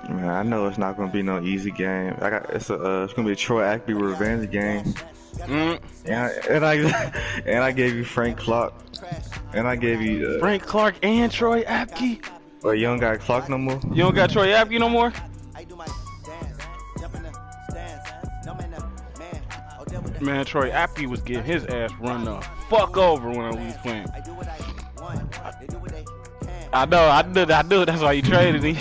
Man, I know it's not gonna be no easy game. It's gonna be a Troy Ackley revenge game. And I gave you Frank Clark. And I gave you Frank Clark and Troy Apke. Well, you don't got Clark no more. You don't got Troy Apke no more. Man, Troy Apke was getting his ass run the fuck over when we was playing. I know. That's why he traded me.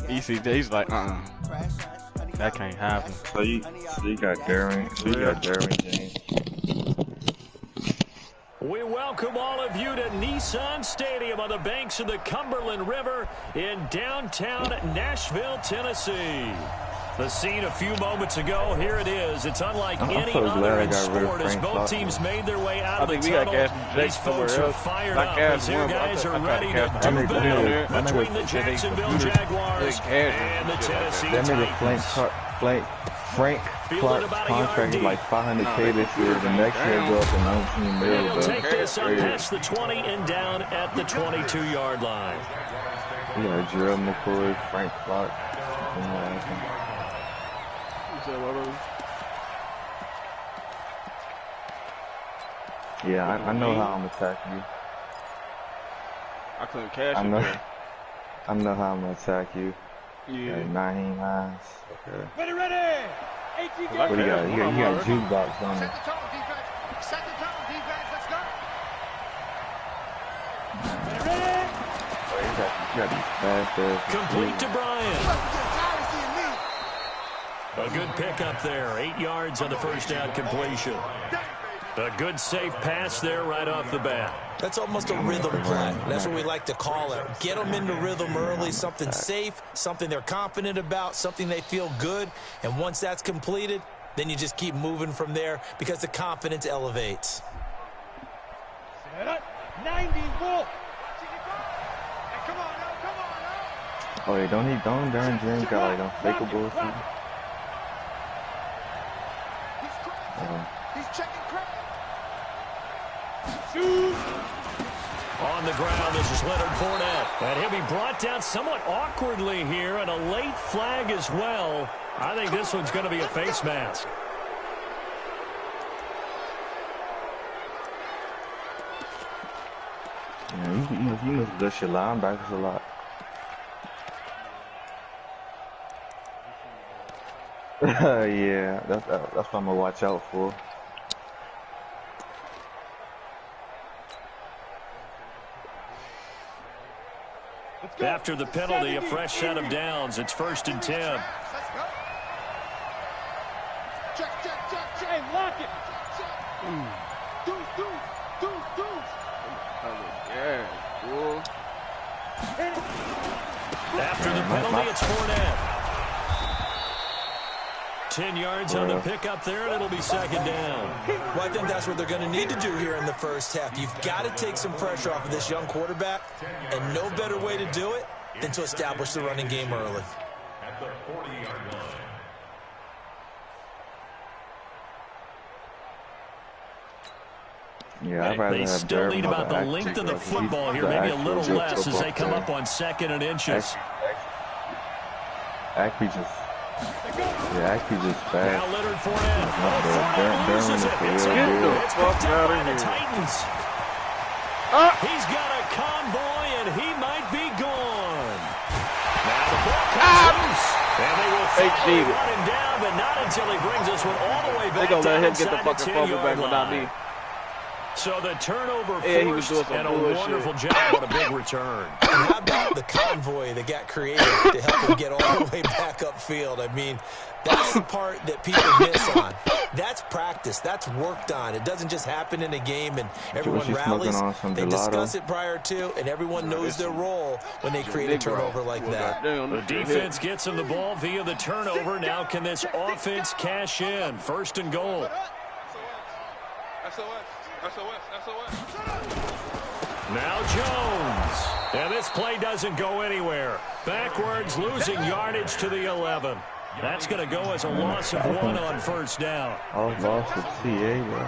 He's like, that can't happen. So you got Darren. So you got Darren James. We welcome all of you to Nissan Stadium on the banks of the Cumberland River in downtown Nashville, Tennessee. The scene a few moments ago, here it is. It's unlike any other in sport as both teams made their way out of the tunnel. These folks are fired up as their guys are ready to do battle between the Jacksonville Jaguars and the Tennessee Titans. Frank Clark's contract is like $500K this year. The next year go up to $19 million. He'll take this up past the 20 and down at the 22-yard line. You got Gerald McCoy, Frank Clark. Yeah, I know how I'm attacking you. I couldn't cash it. I know how I'm gonna attack you. Yeah. 9 lines. Okay. Ready. What do you got? You got jukebox on it. Set the tone, defense. Let's go. Oh, you got these fast Complete to Bryant. A good pickup there. 8 yards on the first down completion. A good safe pass there right off the bat. That's almost a rhythm play. That's what we like to call it. Get them into rhythm early, something safe, something they're confident about, something they feel good. And once that's completed, then you just keep moving from there because the confidence elevates. Set up. 90 Wolf. Hey, come on now. Oh, yeah, don't Darren James got like unfakeable or something? He's checking Craig. On the ground, this is Leonard Fournette. And he'll be brought down somewhat awkwardly here, and a late flag as well. I think this one's going to be a face mask. Yeah, you must bless your linebackers a lot. Yeah, that's what I'm gonna watch out for. After the penalty, a fresh set of downs. It's 1st and 10. Let's go. Check. Hey, lock it. After the penalty, it's Fournette. 10 yards on the pickup there, and it'll be 2nd down. Well, I think that's what they're going to need to do here in the first half. You've got to take some pressure off of this young quarterback, and no better way to do it than to establish the running game early. At the 40-yard line. Yeah, they still need about the length of the football here, maybe a little less as they come up on 2nd and inches. Ackley just fast. Now Leonard Fournette. Fournette loses it. It's picked up by the Titans. He's got a convoy, and he might be gone. Now the ball comes loose. And they will finally run him down, but not until he brings this one all the way back down let him get the inside fucking fumble back without me. So the turnover forced, and a wonderful job on a big return. And how about the convoy that got created to help him get all the way back upfield? I mean, that's the part that people miss on. That's practice. That's worked on. It doesn't just happen in a game and everyone rallies. They discuss it prior to, and everyone knows their role when they create a turnover like that. The defense gets him the ball via the turnover. Now can this offense cash in? 1st and goal. Now Jones. And this play doesn't go anywhere. Backwards, losing yardage to the 11. That's going to go as a loss of 1 on 1st down. Oh, loss of TA, bro.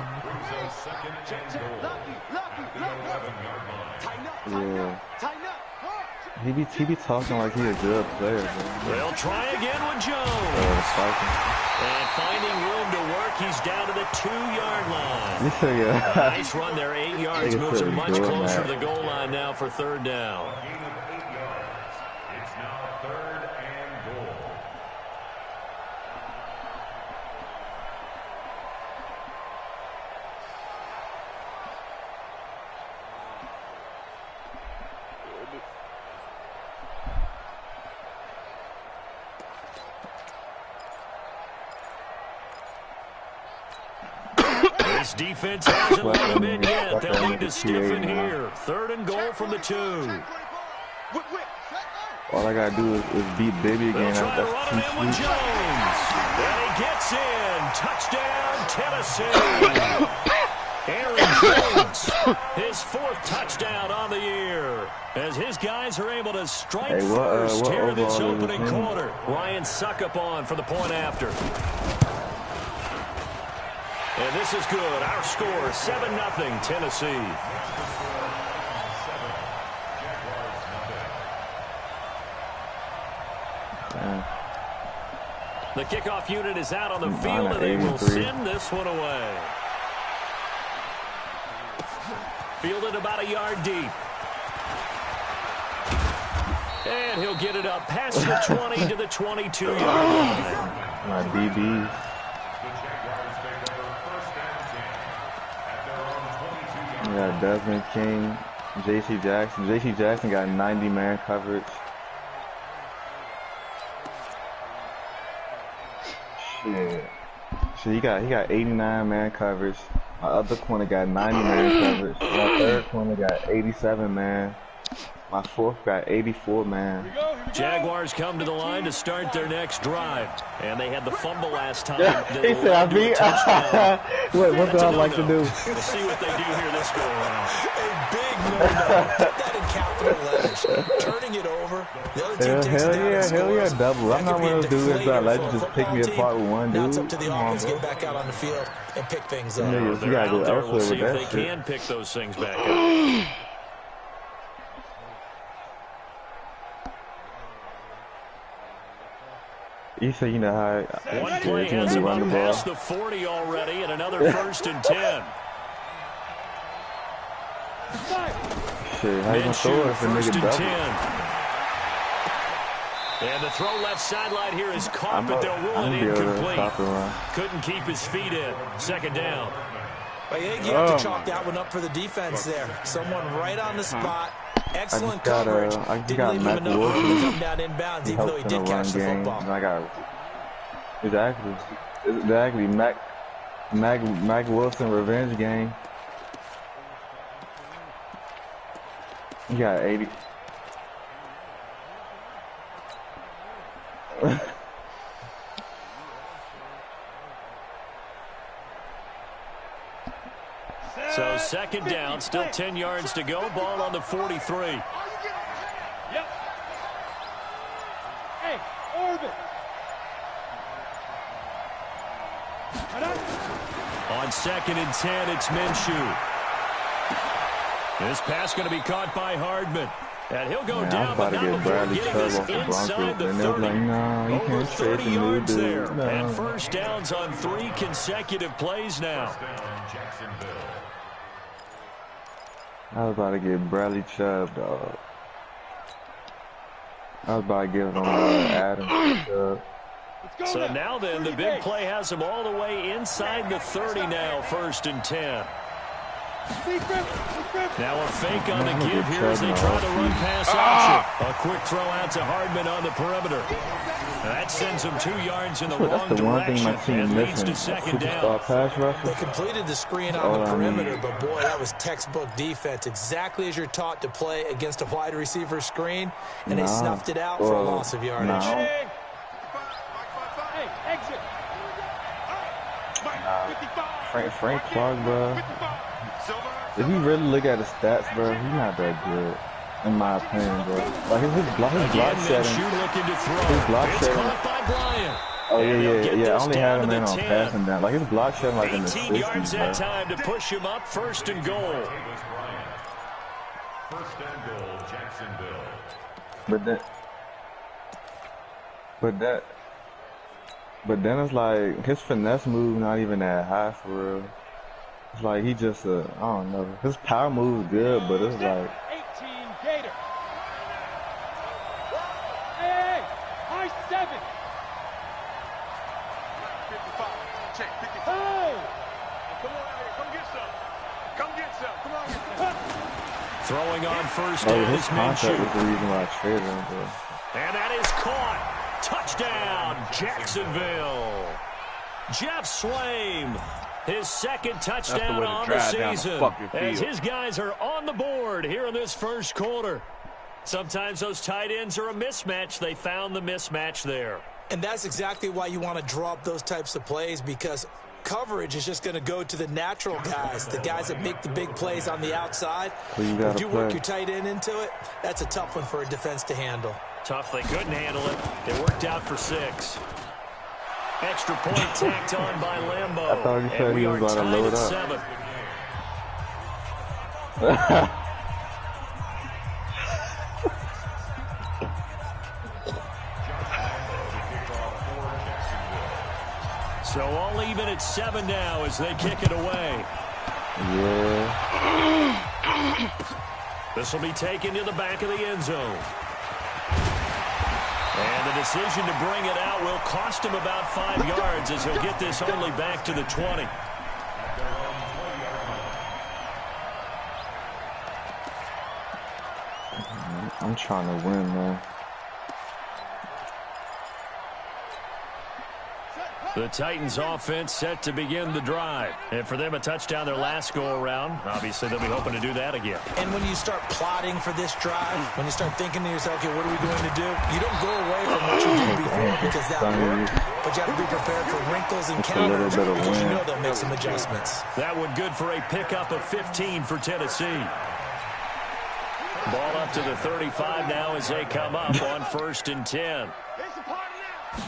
Yeah. He be talking like he a good player, bro. They'll try again with Jones. Spiking. And finding room to work, he's down to the 2-yard line. Yeah. Nice run there, 8 yards, moves him much closer to the goal line now for third down. Gain of 8 yards. It's now 3rd and goal. This defense hasn't let them in yet. They'll need to stiffen here. 3rd and goal from the 2. All I gotta do is beat Baby again. They'll try to run it in with That's Jones. And he gets in. Touchdown, Tennessee. Aaron Jones, his 4th touchdown on the year. As his guys are able to strike first here in this opening quarter. Ryan Succop for the point after. And this is good. Our score, 7-0, Tennessee. The kickoff unit is out on the field, and they will send this one away. Fielded about a yard deep. And he'll get it up past the 20 to the 22-yard line. My DBs. We got Desmond King, J.C. Jackson. J.C. Jackson got 90-man coverage. Shit, he got 89-man coverage. My other corner got 90-man coverage. My third corner got 87-man. My fourth got 84-man. Jaguars come to the line to start their next drive. And they had the fumble last time. He said, I beat. What do I like to do? We'll see what they do here this go around. A big no-no. Put that in capital letters. Turning it over. The other team takes it down and scores. Hell yeah, double. I'm not one of those dudes that let you just pick me apart with one dude. Now it's up to the offense to get back out on the field and pick things up. You gotta go elsewhere We'll see with if that they shit. can pick those things back up. You say you know how One play has him up past the 40 already, and another 1st and 10. Shit, how you gonna throw it if a First nigga and double? 10. And the throw left sideline here is caught, but they'll rule it incomplete. Couldn't keep his feet in. 2nd down. I think you have to chalk that one up for the defense there. Someone right on the spot. Excellent coverage. Didn't leave him enough room to come down inbounds, even though he did catch the football. Exactly. Mac Wilson revenge game. He got 80. So 2nd down, still 10 yards to go. Ball on the 43. Yep. Hey, orbit. On 2nd and 10, it's Minshew. This pass going to be caught by Hardman. And he'll go down, but not before getting this inside the 30. Over 30 yards there. And 1st downs on 3 consecutive plays now. I was about to get Bradley Chubb, dog. I was about to give him Adam Chubb. So now then, the big play has him all the way inside the 30 now, 1st and 10. Now a fake on the give here as they try to run pass option. A quick throw out to Hardman on the perimeter. That sends him 2 yards in the wrong direction and leads to 2nd down. They completed the screen on the perimeter, but boy, that was textbook defense. Exactly as you're taught to play against a wide receiver screen, and they snuffed it out for a loss of yardage. Frank Clark, bro. If you really look at his stats, bro, he's not that good, in my opinion, bro. Like his block setting, his block setting. Oh yeah. I only had him in on passing down. Like his block setting, like in the 18 yards that 60s, time to push him up, 1st and goal. 1st and goal, Jacksonville. But then it's like his finesse move not even that high for real. It's like he just I don't know. His power move is good, but it's like 18 Gator. Hey, high 7. 55. Check 55. Hey. Come on out here. Come get some. Come get some. Come on. Throwing on first oh, down his is contract was Minshew. the reason why I traded him, bro. And that is caught. Touchdown, Jacksonville. Jeff Swaim, his second touchdown on the season. As his guys are on the board here in this first quarter. Sometimes those tight ends are a mismatch. They found the mismatch there. And that's exactly why you want to draw up those types of plays, because coverage is just going to go to the natural guys, the guys that make the big plays on the outside. If you work your tight end into it, that's a tough one for a defense to handle. Tough, they couldn't handle it. It worked out for 6. Extra point tacked on by Lambeau. I thought he said he was going to load up. 7. So all even at 7 now as they kick it away. Yeah. This will be taken to the back of the end zone. And the decision to bring it out will cost him about 5 yards as he'll get this only back to the 20. I'm trying to win, man. The Titans offense set to begin the drive. And for them, a touchdown their last go-around. Obviously, they'll be hoping to do that again. And when you start plotting for this drive, when you start thinking to yourself, okay, what are we going to do? You don't go away from what you did before because that worked. But you have to be prepared for wrinkles and counters because you know they'll make some adjustments. That one good for a pickup of 15 for Tennessee. Ball up to the 35 now as they come up on 1st and 10.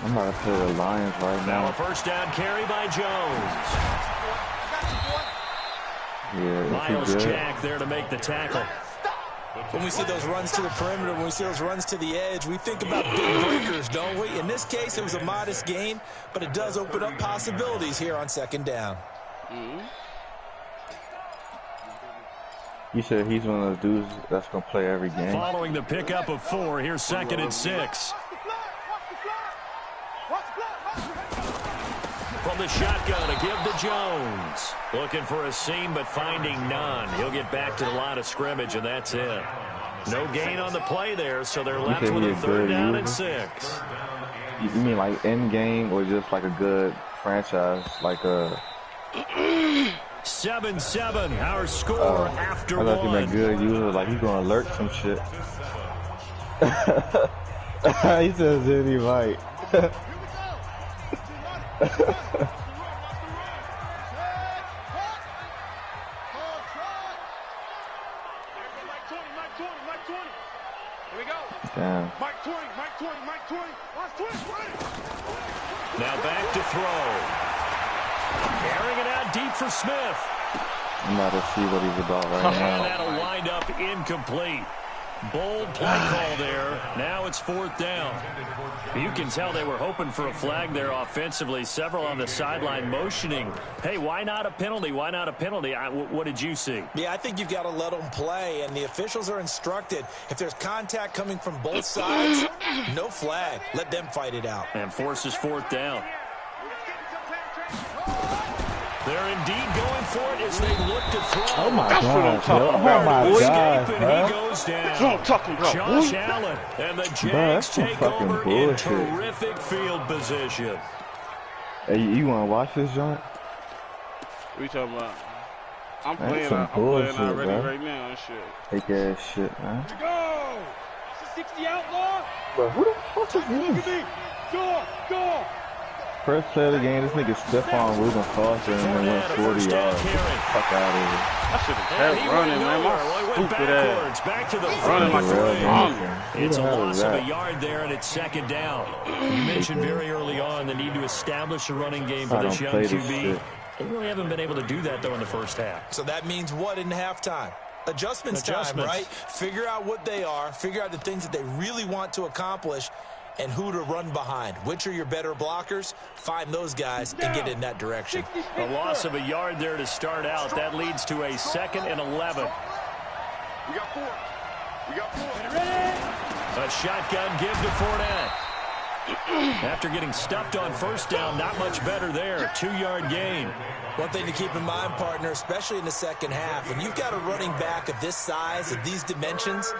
I'm about to play the Lions right now. Now a first down carry by Jones. Yeah, Miles Jack there to make the tackle. When we see those runs to the perimeter, when we see those runs to the edge, we think about big breakers, don't we? In this case, it was a modest gain, but it does open up possibilities here on 2nd down. You said he's one of those dudes that's going to play every game. Following the pickup of 4, here's 2nd and 6. From the shotgun, a give to Jones. Looking for a seam, but finding none. He'll get back to the line of scrimmage, and that's it. No gain on the play there, so they're left with a 3rd down and 6. You mean like end game or just like a good franchise, like a 7-7, our score after I thought you 1. meant good user, like he's gonna alert some shit. He says that he might. Damn. Now back to throw. Carrying it out deep for Smith. I'm about to see what he's about right And now. that'll wind up incomplete. Bold play call there. Now it's 4th down. You can tell they were hoping for a flag there offensively. Several on the sideline motioning. Hey, why not a penalty? Why not a penalty? What did you see? Yeah, I think you've got to let them play, and the officials are instructed. If there's contact coming from both sides, no flag. Let them fight it out. And forces 4th down. They're indeed going for it as they look to throw. Oh my That's what I'm god, talking oh about, my boy. god, And bro. he goes down. That's what I'm talking about, Josh boy. Allen and the Bro, Jags that's some take fucking over in bullshit. terrific field position. Hey, you wanna watch this joint? What you talking about? I'm That's playing some bullshit, already bro. right now and shit. Fake ass shit, man. Here we go. It's a 60 outlaw. Bro, who the fuck is Look at this? me. Go, go. First play of the game, this nigga Stephon Ruben Foster and then went 40 yards. Get the fuck out of here. I should have And he kept running, went man. nowhere. My Well, he went stupid backwards, ass. back to the Running like a Real zombie. gangster. It's a Who the hell loss is of a that? yard there, and it's 2nd down. You mentioned very early on the need to establish a running game for I this don't young play this QB. shit. They really haven't been able to do that, though, in the first half. So that means what in halftime? Adjustments time, right? Figure out what they are, figure out the things that they really want to accomplish, and who to run behind. Which are your better blockers? Find those guys and get in that direction. A loss of a yard there to start out. That leads to a 2nd and 11. We got 4. We got 4. A shotgun give to Fournette. After getting stuffed on first down, not much better there. 2-yard gain. One thing to keep in mind, partner, especially in the second half, when you've got a running back of this size, of these dimensions,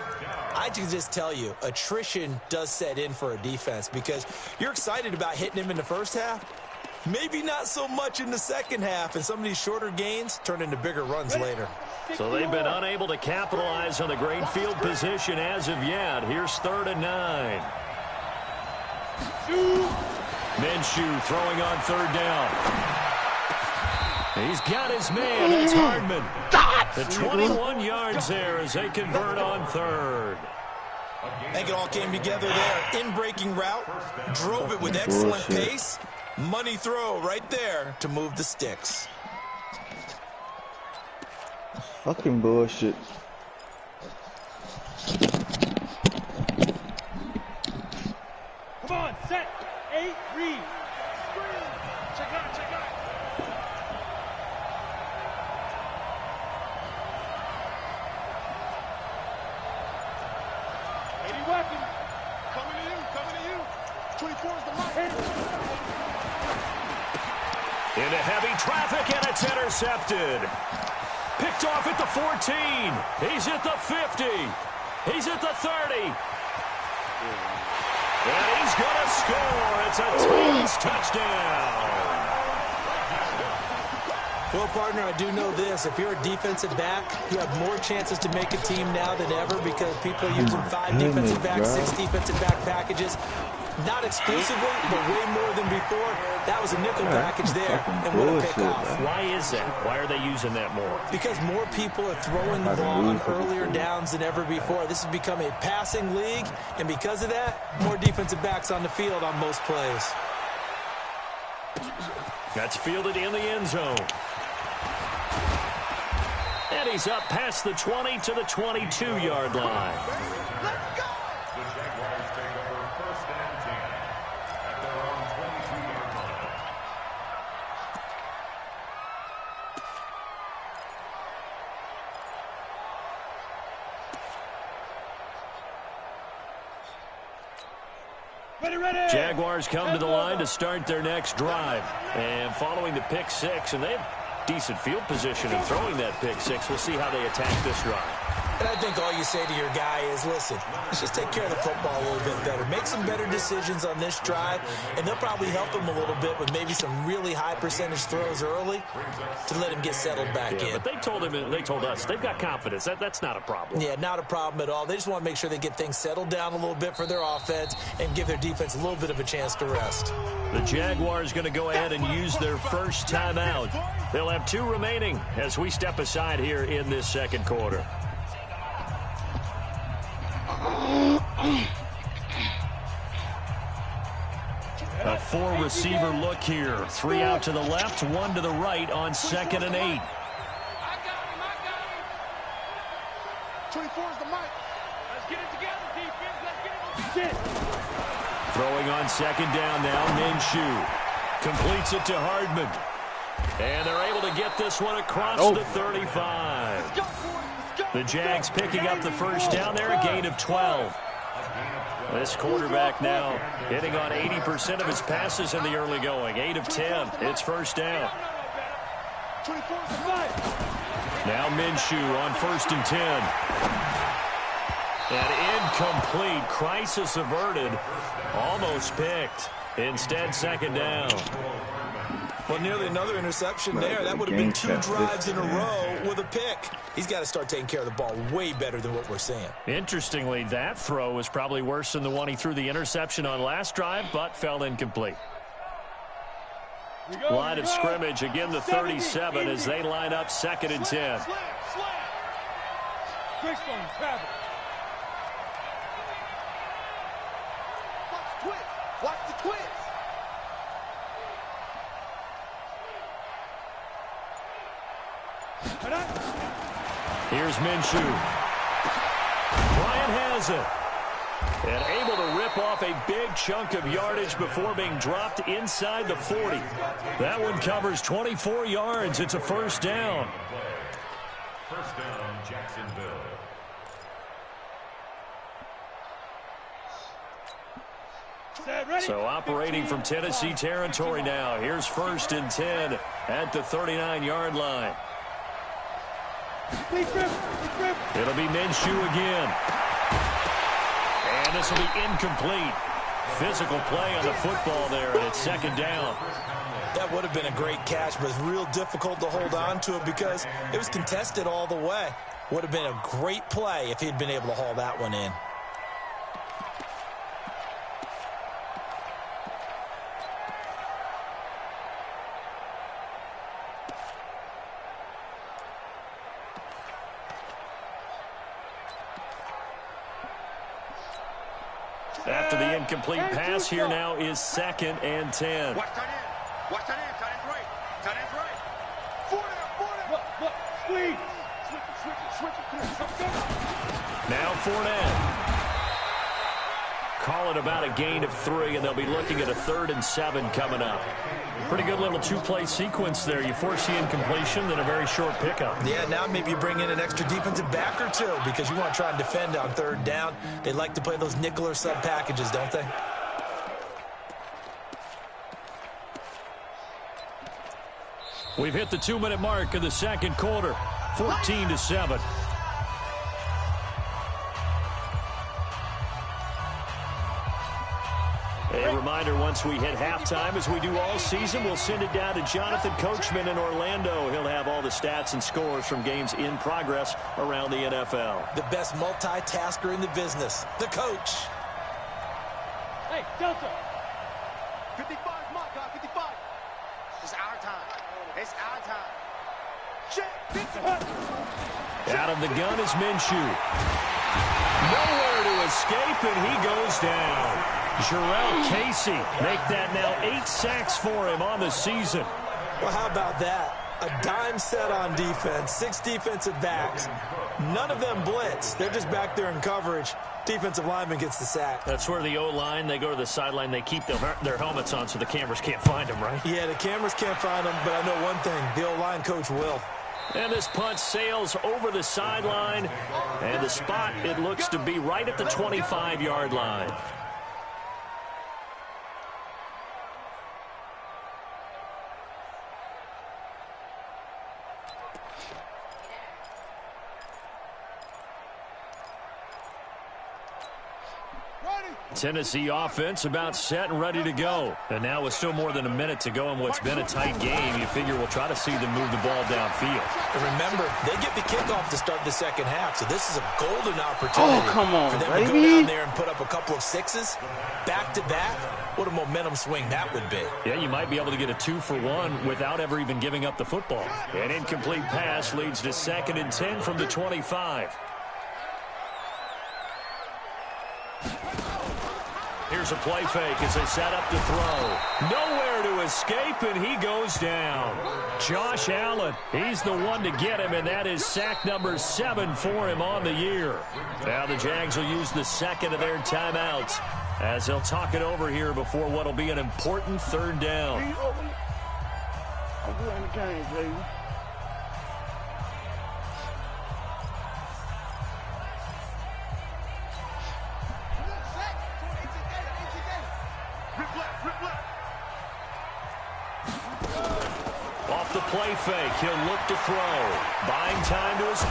I can just tell you, attrition does set in for a defense because you're excited about hitting him in the first half. Maybe not so much in the second half, and some of these shorter gains turn into bigger runs later. So they've been unable to capitalize on the great field position as of yet. Here's 3rd and 9. Minshew throwing on 3rd down. He's got his man. That's Hardman. The 21 yards there as they convert on 3rd. I think it all came together there. In-breaking route, drove it with excellent pace. Money throw right there to move the sticks. Fucking bullshit. Come on, set. 8, read. Check out, check out. Weapon. Coming to you. 24 is the mark. Into heavy traffic, and it's intercepted. Picked off at the 14. He's at the 50. He's at the 30. And he's going to score. It's a Titans touchdown. Well, partner, I do know this. If you're a defensive back, you have more chances to make a team now than ever because people are using 5 defensive backs, 6 defensive back packages. Not exclusively, but way more than before. That was a nickel package there, and what a pick-off. Why is that? Why are they using that more? Because more people are throwing the ball on earlier downs than ever before. This has become a passing league, and because of that, more defensive backs on the field on most plays. That's fielded in the end zone. And he's up past the 20 to the 22-yard line. Let's go! Jaguars come to the line to start their next drive. And following the pick 6, and they have decent field position in throwing that pick 6. We'll see how they attack this drive. And I think all you say to your guy is, listen, let's just take care of the football a little bit better. Make some better decisions on this drive, and they'll probably help him a little bit with maybe some really high percentage throws early to let him get settled back in. But they told us they've got confidence. That's not a problem. Yeah, not a problem at all. They just want to make sure they get things settled down a little bit for their offense and give their defense a little bit of a chance to rest. The Jaguars going to go ahead and use their first timeout. They'll have 2 remaining as we step aside here in this second quarter. A 4-receiver look here. 3 out to the left, 1 to the right on 2nd and 8. I got him. 24 is the mic. Let's get it together, defense. Let's get it. Throwing on 2nd down now, Minshew. Completes it to Hardman. And they're able to get this one across the 35. The Jags picking up the first down there, a gain of 12. This quarterback now hitting on 80% of his passes in the early going. 8 of 10. It's first down. Now Minshew on 1st and 10. And incomplete. Crisis averted. Almost picked. Instead, 2nd down. Well, nearly another interception there. That would have been 2 drives in a row with a pick. He's got to start taking care of the ball way better than what we're seeing. Interestingly, that throw was probably worse than the one he threw the interception on last drive, but fell incomplete. Line of scrimmage, again the 37 as they line up 2nd and 10. Watch the twist. Here's Minshew. Bryant has it. And able to rip off a big chunk of yardage before being dropped inside the 40. That one covers 24 yards. It's a first down. First down, Jacksonville. So operating from Tennessee territory now. Here's 1st and 10 at the 39-yard line. It'll be Minshew again. And this will be incomplete. Physical play on the football there, and it's 2nd down. That would have been a great catch, but it's real difficult to hold on to it because it was contested all the way. Would have been a great play if he'd been able to haul that one in. After the incomplete pass, here now is 2nd and 10. Watch tight end. Watch tight end. Tight end's right. Tight end's right. 40. Look, squeeze. Switch it. Now Fournette. Call it about a gain of 3, and they'll be looking at a 3rd and 7 coming up. Pretty good little 2-play sequence there. You force the incompletion, then a very short pickup. Yeah, now maybe you bring in an extra defensive back or 2 because you want to try and defend on 3rd down. They like to play those nickel or sub packages, don't they? We've hit the 2-minute mark of the 2nd quarter. 14-7. A reminder, once we hit halftime, as we do all season, we'll send it down to Jonathan Coachman in Orlando. He'll have all the stats and scores from games in progress around the NFL. The best multitasker in the business, the coach. Hey, Delta. 55, my God, 55. It's our time. It's our time. Out of the gun is Minshew. Nowhere to escape, and he goes down. Jarrell Casey make that now 8 sacks for him on the season. Well, how about that? A dime set on defense, 6 defensive backs. None of them blitz. They're just back there in coverage. Defensive lineman gets the sack. That's where the O-line, they go to the sideline, they keep their helmets on so the cameras can't find them, right? Yeah, the cameras can't find them, but I know one thing. The O-line coach will. And this punt sails over the sideline. And the spot, it looks to be right at the 25-yard line. Tennessee offense about set and ready to go. And now with still more than a minute to go in what's been a tight game, you figure we'll try to see them move the ball downfield. And remember, they get the kickoff to start the 2nd half, so this is a golden opportunity for them to go down there and put up a couple of 6s back-to-back. What a momentum swing that would be. Yeah, you might be able to get a 2-for-1 without ever even giving up the football. An incomplete pass leads to 2nd and 10 from the 25. Here's a play fake as they set up to throw. Nowhere to escape, and he goes down. Josh Allen, he's the one to get him, and that is sack number 7 for him on the year. Now the Jags will use the 2nd of their timeouts as they'll talk it over here before what will be an important 3rd down. I'm playing the game, baby. Off the play fake, he'll look to throw. Buying time to his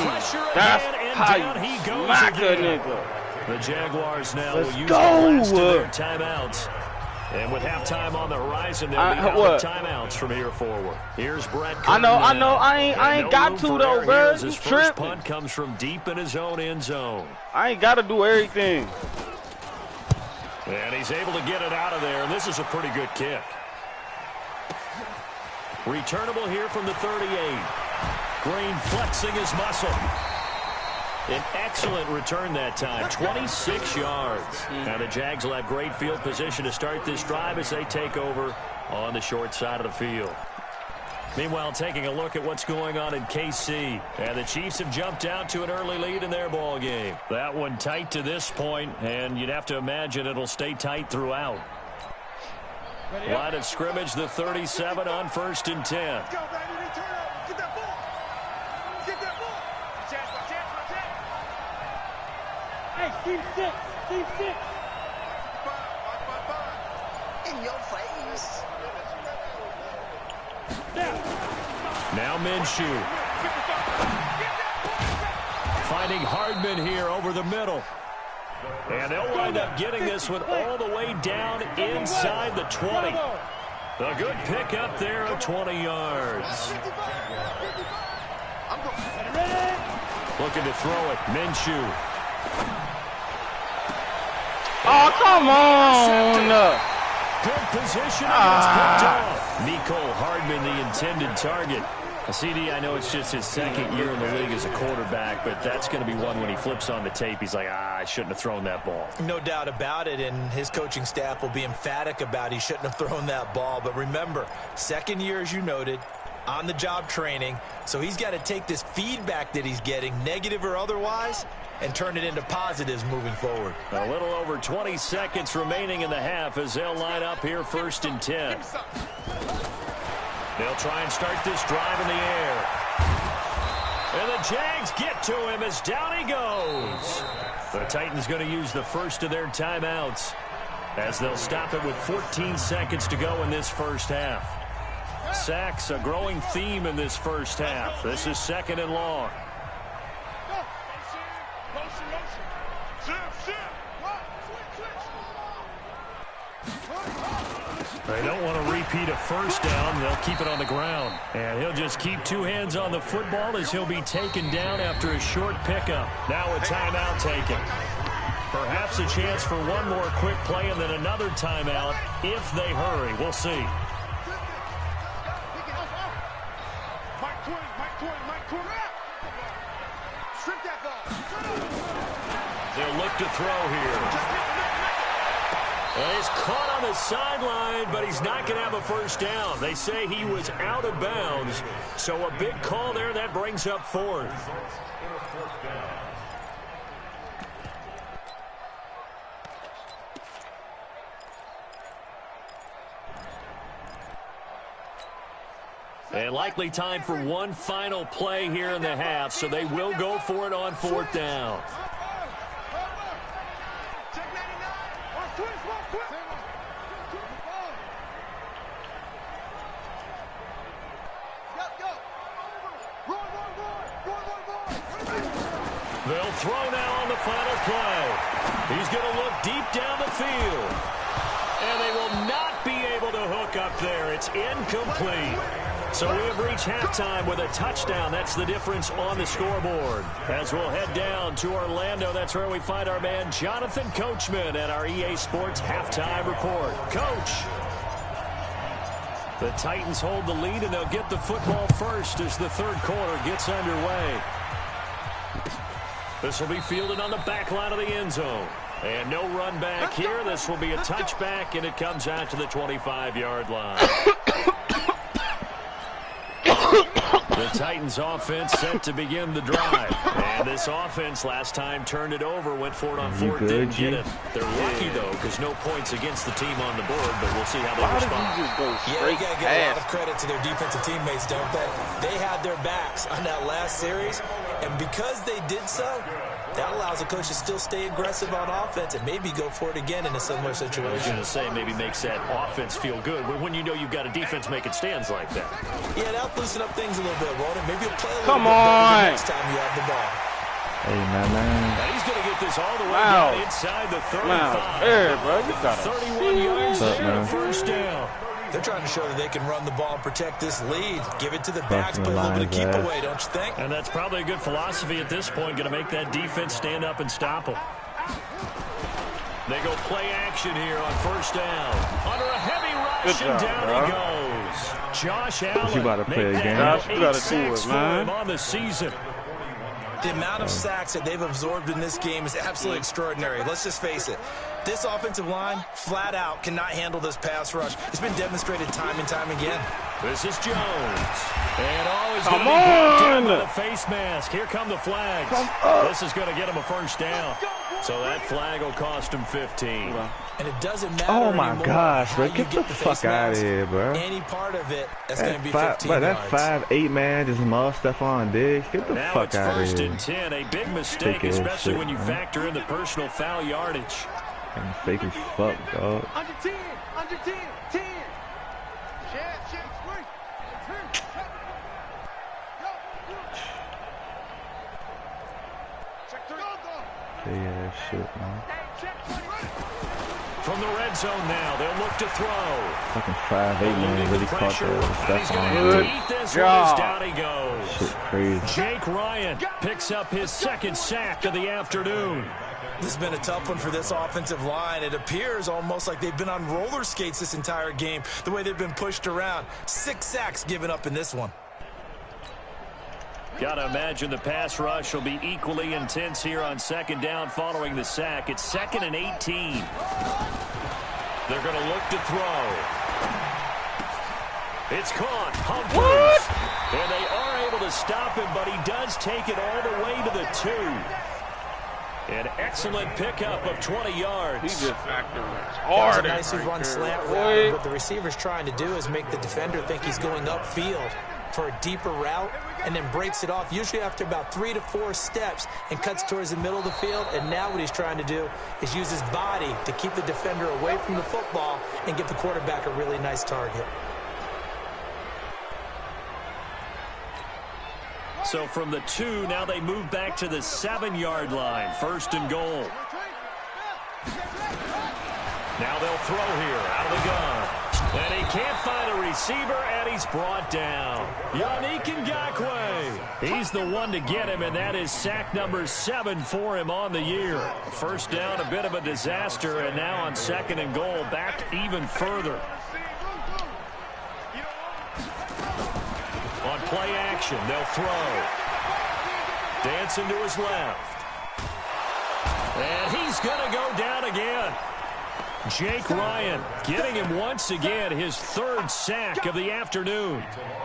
pressure again, and down he goes again. The Jaguars now will use the last of their timeouts. And with halftime on the horizon, they'll be out of timeouts from here forward. Here's Brett Curtin. I know. I ain't got to though, bro. His first punt comes from deep in his own end zone. I ain't got to do everything. And he's able to get it out of there, and this is a pretty good kick. Returnable here from the 38. Green flexing his muscle. An excellent return that time, 26 yards. Now the Jags will have great field position to start this drive as they take over on the short side of the field. Meanwhile, taking a look at what's going on in KC. And the Chiefs have jumped out to an early lead in their ball game. That one tight to this point, and you'd have to imagine it'll stay tight throughout. Line of scrimmage, the 37 on 1st and 10. Let's go, baby. Return up. Get that ball. Get that ball. Chance, Hey, Steve 6. Steve 6. In your face. Now Minshew. Finding Hardman here over the middle. And they'll wind up getting this one all the way down inside the 20. A good pickup there of 20 yards. Looking to throw it. Minshew. Oh, come on! Good position. It's picked off. Mecole Hardman, the intended target. CD, I know it's just his second year in the league as a quarterback, but that's going to be one when he flips on the tape. He's like, I shouldn't have thrown that ball. No doubt about it, and his coaching staff will be emphatic about he shouldn't have thrown that ball. But remember, second year, as you noted, on-the-job training, so he's got to take this feedback that he's getting, negative or otherwise, and turn it into positives moving forward. A little over 20 seconds remaining in the half as they'll line up here 1st and 10. They'll try and start this drive in the air. And the Jags get to him as down he goes. The Titans going to use the first of their timeouts as they'll stop it with 14 seconds to go in this first half. Sacks, a growing theme in this first half. This is 2nd and long. They don't want to repeat a first down. They'll keep it on the ground. And he'll just keep two hands on the football as he'll be taken down after a short pickup. Now a timeout taken. Perhaps a chance for one more quick play and then another timeout if they hurry. We'll see. They'll look to throw here. He's caught on the sideline, but he's not going to have a first down. They say he was out of bounds, so a big call there. That brings up 4th. And likely time for one final play here in the half, so they will go for it on 4th down. They'll throw now on the final play. He's going to look deep down the field. And they will not be able to hook up there. It's incomplete. So we have reached halftime with a touchdown. That's the difference on the scoreboard. As we'll head down to Orlando, that's where we find our man Jonathan Coachman at our EA Sports Halftime Report. Coach. The Titans hold the lead, and they'll get the football first as the third quarter gets underway. This will be fielded on the back line of the end zone. And no run back here. This will be a touchback, and it comes out to the 25-yard line. The Titans offense set to begin the drive. And this offense last time turned it over, went for it on 4th, didn't get it. They're lucky, though, because no points against the team on the board, but we'll see how they respond. Yeah, you got to give a lot of credit to their defensive teammates, don't they? They had their backs on that last series, and because they did so, that allows the coach to still stay aggressive on offense and maybe go for it again in a similar situation. I was going to say maybe makes that offense feel good when you know you've got a defense making stands like that. Yeah, that'll loosen up things a little bit, won't it? Maybe you'll play a little Come bit on. better the next time you have the ball. Hey, man. And he's going to get this all the way down inside the 35. Hey, bro, you got 31 yards there, first down. They're trying to show that they can run the ball and protect this lead. Give it to the backs, play a little bit of keep away, don't you think? And that's probably a good philosophy at this point, going to make that defense stand up and stop them. They go play action here on first down. Under a heavy rush, and down he goes. Josh Allen. You about to play a game. You got to do it, man. On the season. The amount of sacks that they've absorbed in this game is absolutely extraordinary. Let's just face it. This offensive line, flat out, cannot handle this pass rush. It's been demonstrated time and time again. This is Jones. And he's going to be brought down by the face mask. Here come the flags. This is going to get him a first down. So that flag will cost him 15. And it doesn't matter Oh, my anymore gosh, how bro. you Get the fuck out of here, bro. Any part of it, that's going to be 15 bro, yards. that 5'8" man just mauled Stephon Diggs. Get the now fuck out of it's here. first and 10. A big mistake, especially when you factor in the personal foul yardage. And fake as fuck, dog. Under 10. Under 10. 10. Check. Wait. Check 3. Yeah, shit, man. From the red zone now, they'll look to throw. Fucking 5'8" man really caught that He's going to Stephon. have to eat this one as down he goes. Shit crazy. Jake Ryan picks up his second sack of the afternoon. This has been a tough one for this offensive line. It appears almost like they've been on roller skates this entire game, the way they've been pushed around. 6 sacks given up in this one. Gotta imagine the pass rush will be equally intense here on second down following the sack. It's 2nd and 18. They're going to look to throw. It's caught. Humphries. And they are able to stop him, but he does take it all the way to the 2. An excellent pickup of 20 yards. He just factored That's hard. a nice run slant route. What the receiver's trying to do is make the defender think he's going upfield for a deeper route and then breaks it off, usually after about 3 to 4 steps, and cuts towards the middle of the field. And now what he's trying to do is use his body to keep the defender away from the football and give the quarterback a really nice target. So from the 2, now they move back to the 7-yard line. 1st and goal. Now they'll throw here out of the gun. And he can't find a receiver, and he's brought down. Yannick Ngakoue. He's the one to get him, and that is sack number 7 for him on the year. First down, a bit of a disaster, and now on 2nd and goal, back even further. On play action, they'll throw. Dancing to his left. And he's going to go down again. Jake Ryan getting him once again his 3rd sack of the afternoon.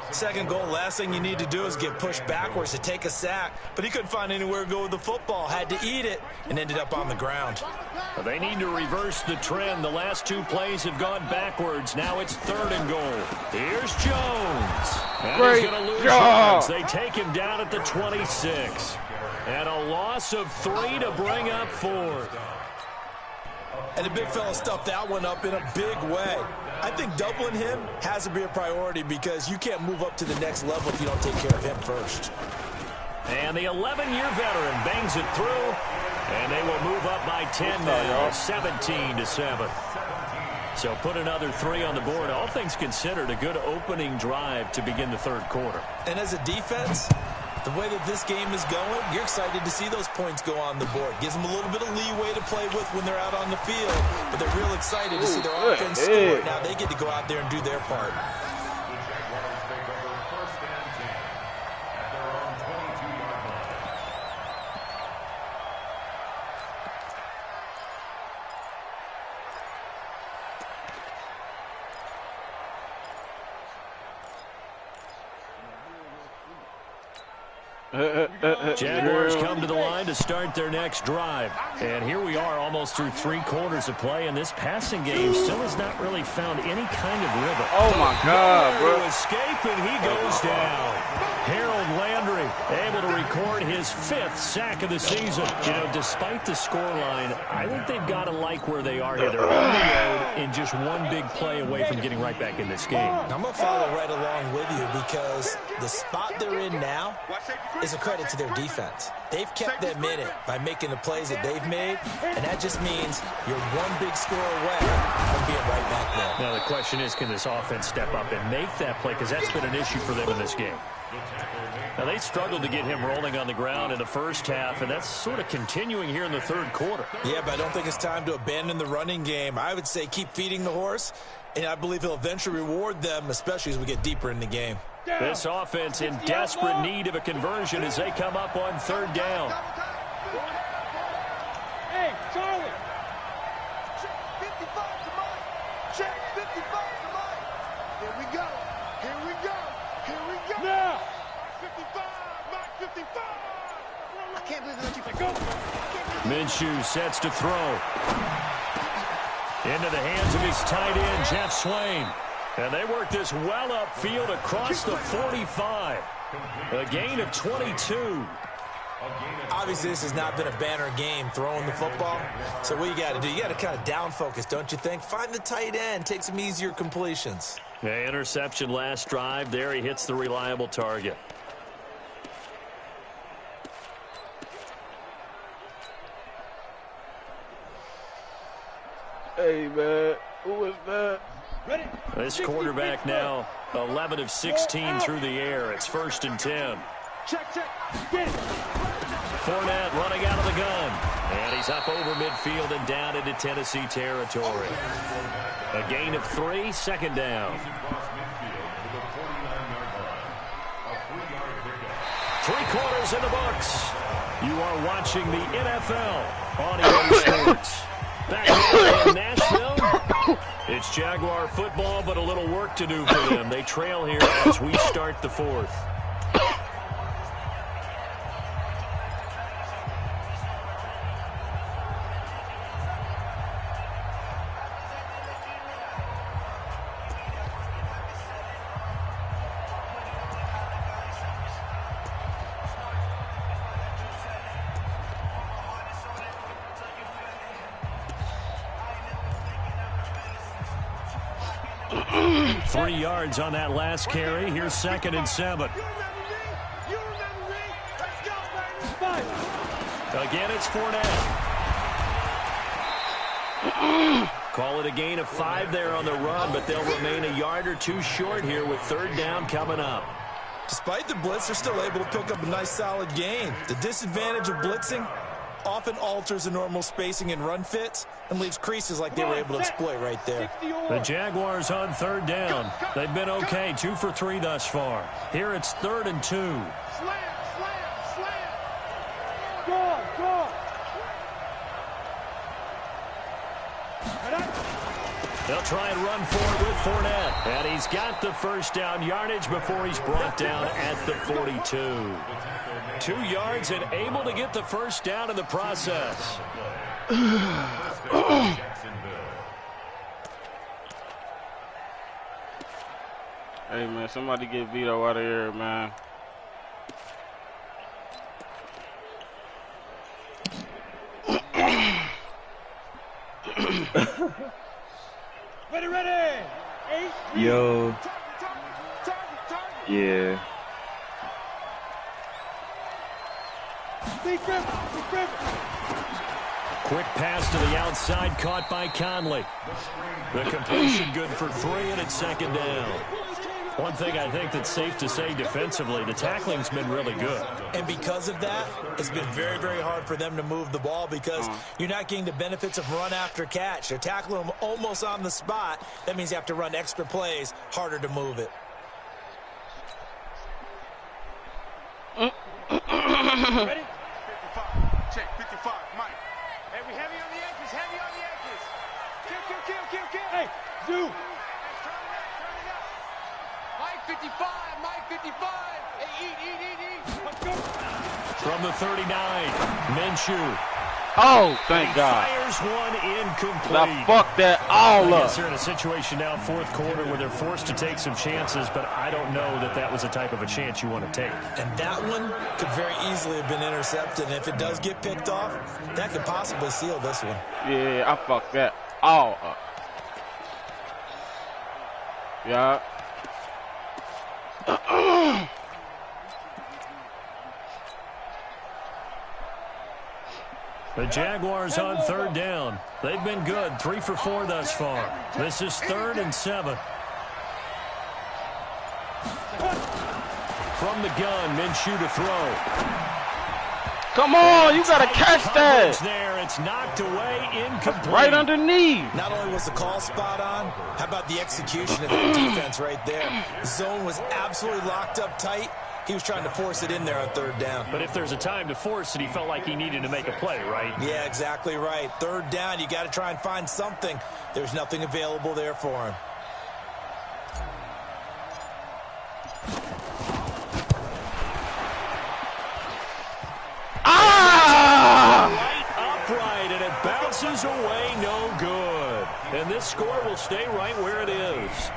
2nd goal, last thing you need to do is get pushed backwards to take a sack. But he couldn't find anywhere to go with the football. Had to eat it and ended up on the ground. They need to reverse the trend. The last 2 plays have gone backwards. Now it's 3rd and goal. Here's Jones. And he's going to lose yards. They take him down at the 26. And a loss of 3 to bring up 4th. And the big fella stuffed that one up in a big way. I think doubling him has to be a priority because you can't move up to the next level if you don't take care of him first. And the 11-year veteran bangs it through, and they will move up by 10 now, 17-7. So put another 3 on the board. All things considered, a good opening drive to begin the 3rd quarter. And as a defense, the way that this game is going, you're excited to see those points go on the board. Gives them a little bit of leeway to play with when they're out on the field, but they're real excited to see their offense score. Now they get to go out there and do their part. Jaguars come to the line to start their next drive. And here we are almost through 3 quarters of play, and this passing game still has not really found any kind of rhythm. Oh, my God, bro. To escape, and he goes down. Harold Landry able to record his 5th sack of the season. You know, despite the scoreline, I think they've got to like where they are here. They're on the road and just one big play away from getting right back in this game. I'm going to follow right along with you because the spot they're in now is a credit to their defense. They've kept them in it by making the plays that they've made, and that just means you're one big score away from being right back there. Now the question is, can this offense step up and make that play? Because that's been an issue for them in this game. Now they struggled to get him rolling on the ground in the first half, and that's sort of continuing here in the 3rd quarter. Yeah, but I don't think it's time to abandon the running game. I would say keep feeding the horse, and I believe he'll eventually reward them, especially as we get deeper in the game. This offense in desperate need of a conversion as they come up on 3rd down. Hey, Charlie. Check 55 to Mike. Check 55 to Mike. Here we go. Here we go. Here we go. Now. 55. Mark 55. I can't believe they let you go. Minshew sets to throw. Into the hands of his tight end, Jeff Swain. And they work this well upfield across the 45. A gain of 22. Obviously, this has not been a banner game throwing the football. So what you got to do, you got to kind of down focus, don't you think? Find the tight end, take some easier completions. Yeah, interception last drive. There he hits the reliable target. Hey, man. Who was that? Ready? This quarterback now 11 of 16 through the air. It's 1st and 10. Check. Get it. Fournette running out of the gun. And he's up over midfield and down into Tennessee territory. A gain of 3, 2nd down. 3 quarters in the books. You are watching the NFL on EA Sports. Back here in Nashville, it's Jaguar football, but a little work to do for them. They trail here as we start the 4th. Three yards on that last carry. Here's 2nd and 7. Again, it's Fournette. Call it a gain of 5 there on the run, but they'll remain a yard or 2 short here with 3rd down coming up. Despite the blitz, they're still able to pick up a nice solid gain. The disadvantage of blitzing often alters the normal spacing and run fits and leaves creases like they were able to exploit right there. The Jaguars on 3rd down. They've been okay, 2 for 3 thus far. Here it's 3rd and 2. Slam. Go. They'll try and run forward with Fournette. And he's got the 1st down yardage before he's brought down at the 42. 2 yards and able to get the 1st down in the process. Hey, man, somebody get Vito out of here, man. Ready. Yo. Yeah. Quick pass to the outside, caught by Conley. The completion good for 3, and it's 2nd down. One thing I think that's safe to say defensively, the tackling's been really good. And because of that, it's been very, very hard for them to move the ball because you're not getting the benefits of run after catch. They're tackling them almost on the spot. That means you have to run extra plays, harder to move it. Ready? 55. Check. 55. Mike. Hey, we heavy on the edges. Kill. Hey, Zoo. Turn it up. Mike 55. Hey, eat. Let's go. From the 39, Minshew. Oh, thank God. Fires one incomplete. Now fuck that all I up. guess they're in a situation now, 4th quarter, where they're forced to take some chances, but I don't know that was the type of a chance you want to take. And that one could very easily have been intercepted. And if it does get picked off, that could possibly seal this one. Yeah, I fucked that all up. Yeah. The Jaguars on 3rd down. They've been good, 3 for 4 thus far. This is 3rd and 7. From the gun, Minshew to throw. Come on, you gotta catch that. There, it's knocked away, incomplete. Right underneath. Not only was the call spot on, how about the execution of the defense right there? The zone was absolutely locked up tight. He was trying to force it in there on 3rd down. But if there's a time to force it, he felt like he needed to make a play, right? Yeah, exactly right. 3rd down, you got to try and find something. There's nothing available there for him. Misses away, no good. And this score will stay right where it is.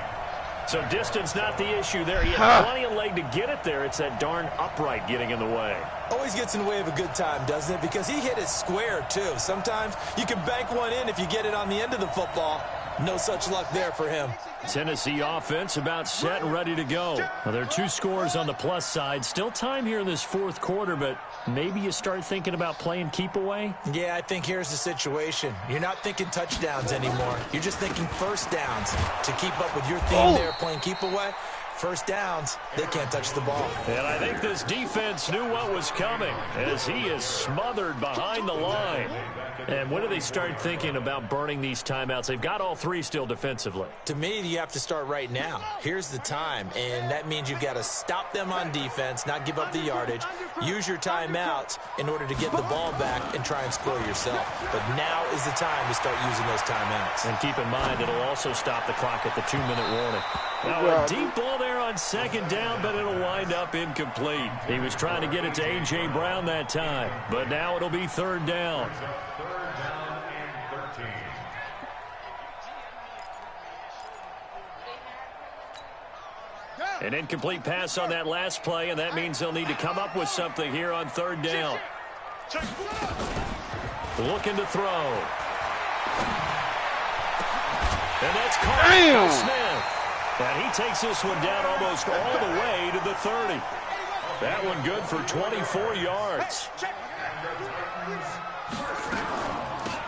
So distance not the issue there. He had plenty of leg to get it there. It's that darn upright getting in the way. Always gets in the way of a good time, doesn't it? Because he hit it square, too. Sometimes you can bank one in if you get it on the end of the football. No such luck there for him. Tennessee offense about set and ready to go. Well, there are 2 scores on the plus side. Still time here in this fourth quarter, but maybe you start thinking about playing keep away? Yeah, I think here's the situation. You're not thinking touchdowns anymore. You're just thinking first downs. To keep up with your theme there, playing keep away, first downs, they can't touch the ball. And I think this defense knew what was coming as he is smothered behind the line. And when do they start thinking about burning these timeouts? They've got all 3 still defensively. To me, you have to start right now. Here's the time, and that means you've got to stop them on defense, not give up the yardage, use your timeouts in order to get the ball back and try and score yourself. But now is the time to start using those timeouts. And keep in mind, it'll also stop the clock at the 2-minute warning. Now, a deep ball there on second down, but it'll wind up incomplete. He was trying to get it to A.J. Brown that time, but now it'll be third down. An incomplete pass on that last play, and that means they'll need to come up with something here on third down. Looking to throw. And that's Carl Smith. And he takes this one down almost all the way to the 30. That one good for 24 yards.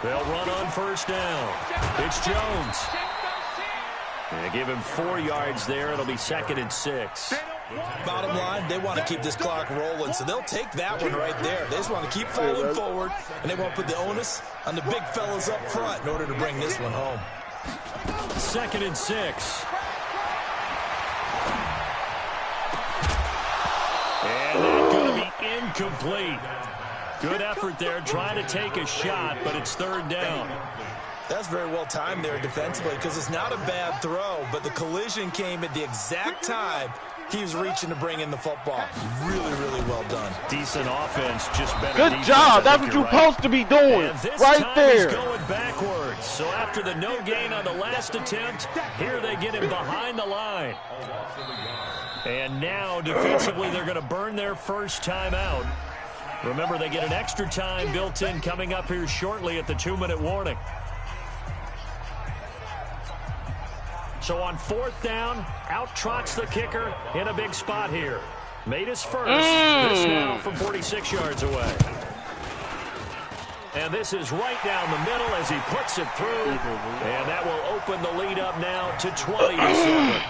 They'll run on first down. It's Jones. And give him 4 yards there. It'll be 2nd and 6. Bottom line, they want to keep this clock rolling, so they'll take that one right there. They just want to keep falling forward, and they won't put the onus on the big fellas up front in order to bring this one home. 2nd and 6. And that's going to be incomplete. Good effort there, trying to take a shot, but it's third down. That's very well timed there defensively because it's not a bad throw, but the collision came at the exact time he was reaching to bring in the football. Really, really well done. Decent offense, just better Good defense. job. That's what you're supposed to be doing. Right there. He's going backwards. So after the no gain on the last attempt, here they get him behind the line. And now defensively they're going to burn their first time out. Remember, they get an extra time built in coming up here shortly at the 2-minute warning. So on fourth down, out trots the kicker in a big spot here. Made his first. This now from 46 yards away. And this is right down the middle as he puts it through. And that will open the lead up now to 20-7.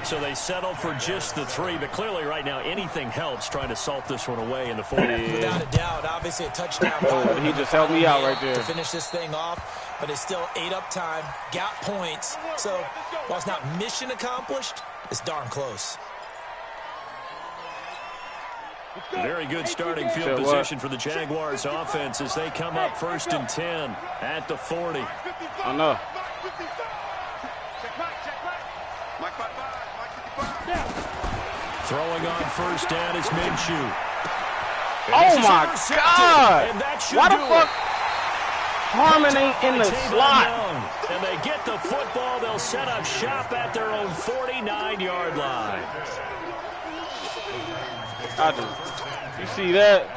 So they settle for just the 3, but clearly right now anything helps trying to salt this one away in the fourth. Without a doubt, obviously a touchdown. He just helped me out right there. To finish this thing off, but it's still 8 up time, got points. So while it's not mission accomplished, it's darn close. Very good starting field position for the Jaguars offense as they come up 1st and 10 at the 40. I know. Throwing on first down is Minshew. Oh my God! Why the fuck Harmon ain't in the slot? And they get the football. They'll set up shop at their own 49-yard line. You see that?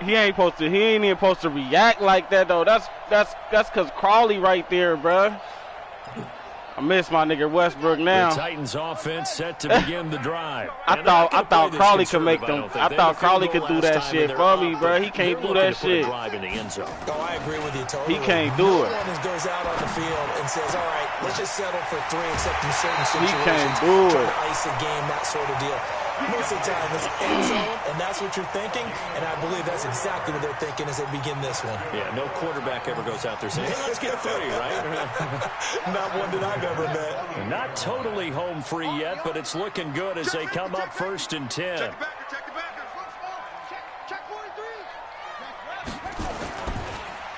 He ain't even supposed to react like that though. That's cause Crawley right there, bruh. I miss my nigga Westbrook now. The Titans offense set to begin the drive. I thought Crawley could make them. I thought Crawley could do that shit for me, bro. He can't do that shit. Oh, I agree with you totally. He can't do it. No one goes out on the field and says, all right, let's just settle for 3 except in certain situations. He can't do it. Ice a game, that sort of deal. Most of the time, it's end zone, and that's what you're thinking, and I believe that's exactly what they're thinking as they begin this one. Yeah, no quarterback ever goes out there saying, hey, let's get 3, right? Not one that I've ever met. Not totally home free yet, but it's looking good as they come up 1st and 10.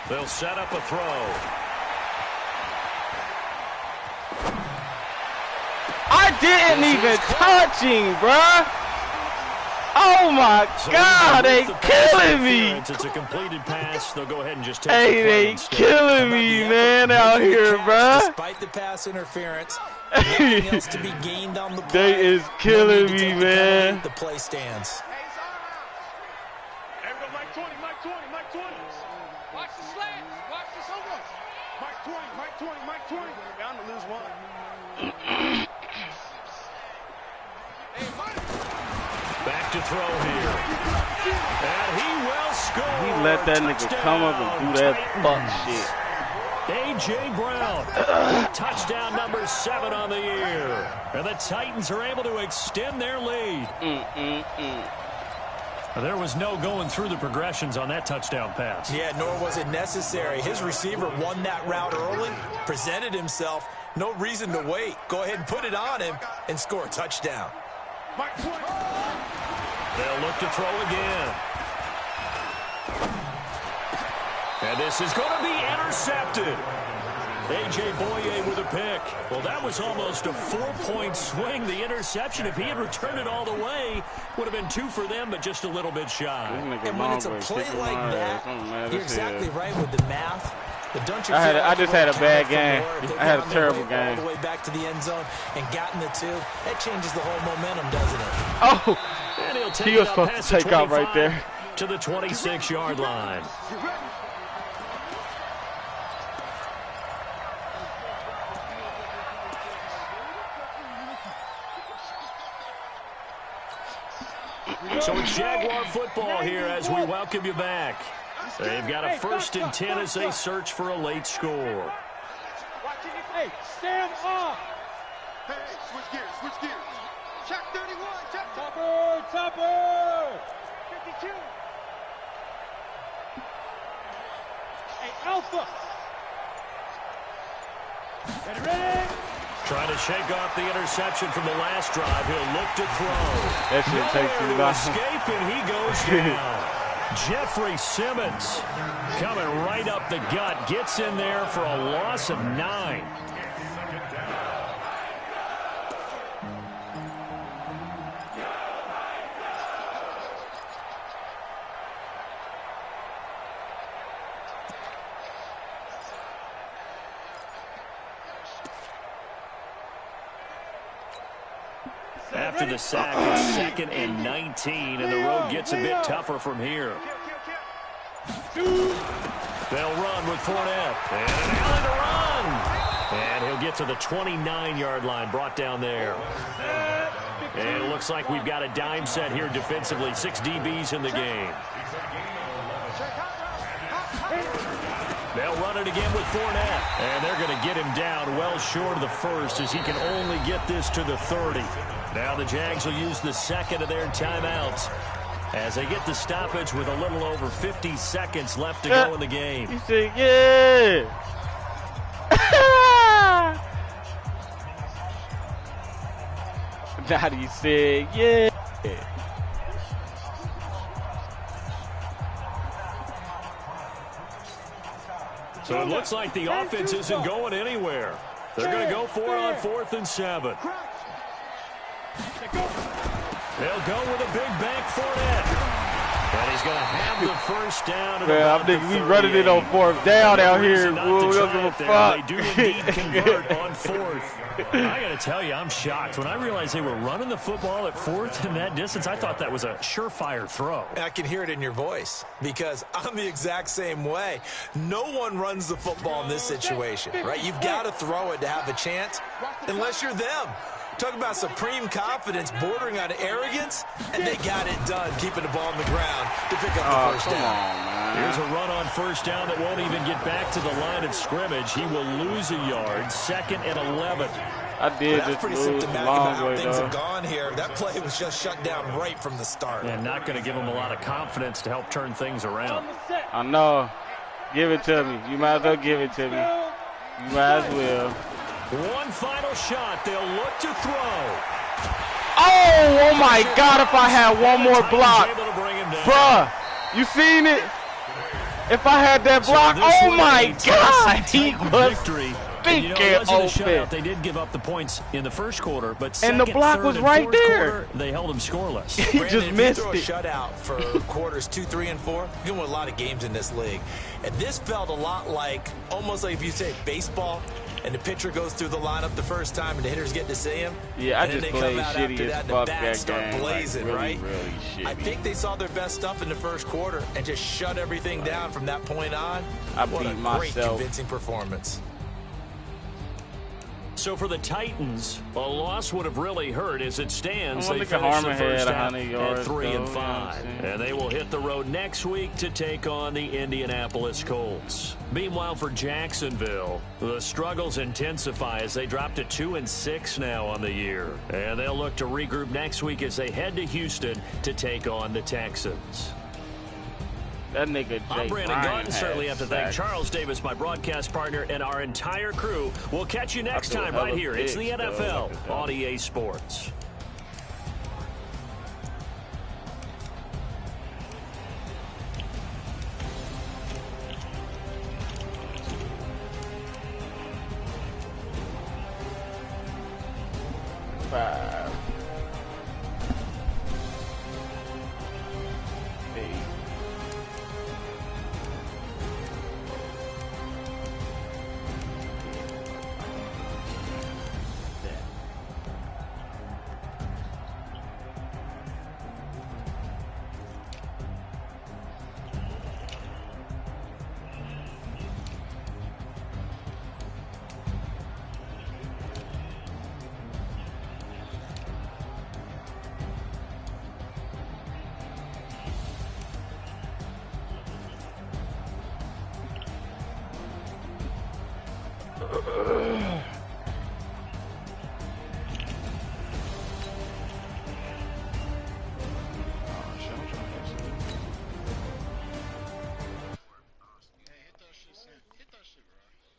They'll set up a throw. I didn't even touch him, bruh. Oh my God, they killing me. It's a completed pass. They'll go ahead and just take Hey, they killing me, man, out here, bruh. Despite the pass interference, nothing else to be gained on the play. They is killing me, man. The play stands. Everyone, Mike 20, Mike 20, Mike 20. Watch the slants. Watch the someone. Mike 20, Mike 20, Mike 20. Bound to lose one. Back to throw here. And he will score. He let that nigga come up and do that fuck shit. A.J. Brown, touchdown number 7 on the year. And the Titans are able to extend their lead. There was no going through the progressions on that touchdown pass. Yeah, nor was it necessary. His receiver won that route early, presented himself. No reason to wait. Go ahead and put it on him and score a touchdown. Mike 20. They'll look to throw again. And this is going to be intercepted. A.J. Boye with a pick. Well, that was almost a 4-point swing. The interception, if he had returned it all the way, would have been 2 for them, but just a little bit shy. And when it's a play like that, you're exactly right with the math. But don't you I just had a bad game. I had a terrible game. All the way back to the end zone and gotten the 2. That changes the whole momentum, doesn't it? Oh, And he'll take he was supposed to take out right there. To the 26-yard line. So it's Jaguar football here as we welcome you back. They've got a 1st and 10 as they search for a late score. Hey, stand off. Hey, switch gears. Check 31, check. Topper. 52. Hey, Alpha. Ready. Trying to shake off the interception from the last drive. He'll look to throw. That shit takes too long. Escape, and he goes down. Jeffrey Simmons coming right up the gut. Gets in there for a loss of 9. After the sack, it's 2nd and 19, and the road gets a bit tougher from here. They'll run with Fournette, and an alley to run. And he'll get to the 29-yard line, brought down there. And it looks like we've got a dime set here defensively. 6 DBs in the game. They'll run it again with Fournette. And they're going to get him down well short of the 1st as he can only get this to the 30. Now the Jags will use the 2nd of their timeouts as they get the stoppage with a little over 50 seconds left to go in the game. He said, yeah. Daddy said, yeah. So it looks like the offense isn't going anywhere. They're going to go for it on 4th and 7. They'll go with a big bank Fournette. And he's going to have the 1st down. Man, I'm thinking we running it on 4th down out here. Boy, we don't give a fuck. They do indeed convert on 4th. I got to tell you, I'm shocked. When I realized they were running the football at 4th in that distance, I thought that was a surefire throw. I can hear it in your voice because I'm the exact same way. No one runs the football in this situation, right? You've got to throw it to have a chance unless you're them. Talk about supreme confidence bordering on arrogance, and they got it done, keeping the ball on the ground to pick up the 1st down. Here's a run on 1st down that won't even get back to the line of scrimmage. He will lose a yard. 2nd and 11. I did That's just pretty lose symptomatic long about how way, things though. have gone here. That play was just shut down right from the start. And not going to give him a lot of confidence to help turn things around. I know. Give it to me. You might as well give it to me. You might as well. One final shot. They'll look to throw. Oh my God, if I had one more block. Bruh, you seen it? If I had that block, oh my God. He was And, you know, it Stinking wasn't a shutout. open. They did give up the points in the first quarter, but And the second, block third, was and right fourth there. quarter, they held them scoreless. He Brandon, just missed if you it. throw a shutout for quarters 2, 3, and 4, you're going to win a lot of games in this league. And this felt a lot like, almost like if you say baseball, and the pitcher goes through the lineup the first time, and the hitters get to see him. Yeah, I and then just they played come out shitty after as that, and the fuck bats that start game. blazing, like, really, right? really shitty. I think they saw their best stuff in the first quarter and just shut everything down from that point on. I What beat a great, myself. convincing performance. So for the Titans, a loss would have really hurt as it stands. Well, They look at finished the Harmon first had half 100 at yards, 3 though, and you know what I'm 5, saying? and they will hit the road next week to take on the Indianapolis Colts. Meanwhile, for Jacksonville, the struggles intensify as they drop to 2-6 now on the year, and they'll look to regroup next week as they head to Houston to take on the Texans. That nigga Jay I'm Brandon Bryan Gunn. Certainly had have to thank sacks. Charles Davis, my broadcast partner, and our entire crew. We'll catch you next time right here. It's the NFL on EA Sports. Five. 8. Hit that shit, son. Hit that shit, bro.